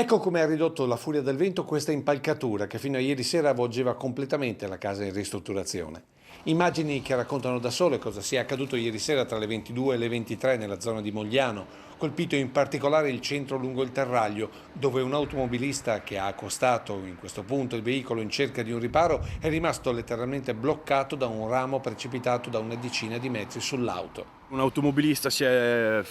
Ecco come ha ridotto la furia del vento questa impalcatura che fino a ieri sera avvolgeva completamente la casa in ristrutturazione. Immagini che raccontano da sole cosa sia accaduto ieri sera tra le 22 e le 23 nella zona di Mogliano, colpito in particolare il centro lungo il Terraglio, dove un automobilista che ha accostato in questo punto il veicolo in cerca di un riparo è rimasto letteralmente bloccato da un ramo precipitato da una decina di metri sull'auto. Un automobilista si è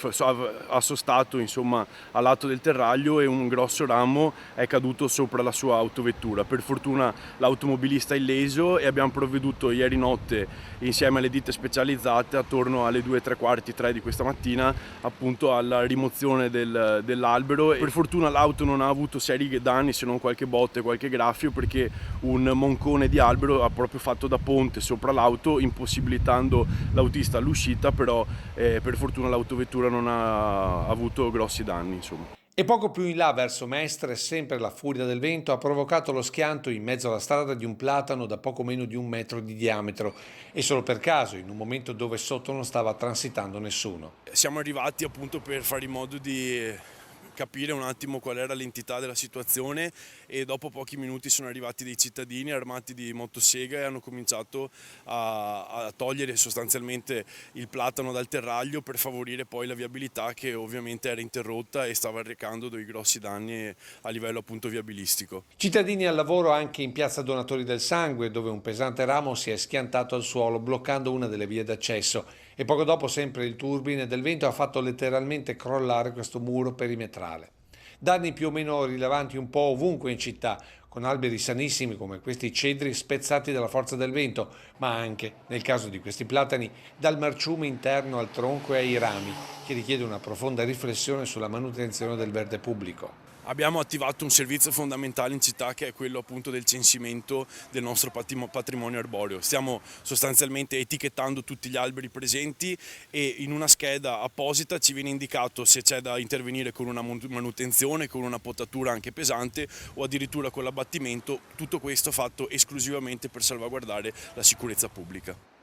assostato insomma, al lato del terraglio e un grosso ramo è caduto sopra la sua autovettura. Per fortuna l'automobilista è illeso e abbiamo provveduto ieri notte insieme alle ditte specializzate attorno alle 2:15, 3 di questa mattina appunto alla rimozione dell'albero. Per fortuna l'auto non ha avuto seri danni se non qualche botte, qualche graffio, perché un moncone di albero ha proprio fatto da ponte sopra l'auto, impossibilitando l'autista all'uscita, però per fortuna l'autovettura non ha avuto grossi danni, insomma. E poco più in là, verso Mestre, sempre la furia del vento ha provocato lo schianto in mezzo alla strada di un platano da poco meno di 1 metro di diametro e solo per caso, in un momento dove sotto non stava transitando nessuno. Siamo arrivati appunto per fare in modo di capire un attimo qual era l'entità della situazione e dopo pochi minuti sono arrivati dei cittadini armati di motosega e hanno cominciato a togliere sostanzialmente il platano dal terraglio per favorire poi la viabilità, che ovviamente era interrotta e stava arrecando dei grossi danni a livello appunto viabilistico. Cittadini al lavoro anche in piazza Donatori del Sangue, dove un pesante ramo si è schiantato al suolo bloccando una delle vie d'accesso e poco dopo sempre il turbine del vento ha fatto letteralmente crollare questo muro perimetrale. Danni più o meno rilevanti un po' ovunque in città, con alberi sanissimi come questi cedri spezzati dalla forza del vento, ma anche, nel caso di questi platani, dal marciume interno al tronco e ai rami, che richiede una profonda riflessione sulla manutenzione del verde pubblico. Abbiamo attivato un servizio fondamentale in città, che è quello appunto del censimento del nostro patrimonio arboreo. Stiamo sostanzialmente etichettando tutti gli alberi presenti e in una scheda apposita ci viene indicato se c'è da intervenire con una manutenzione, con una potatura anche pesante o addirittura con l'abbattimento, tutto questo fatto esclusivamente per salvaguardare la sicurezza pubblica.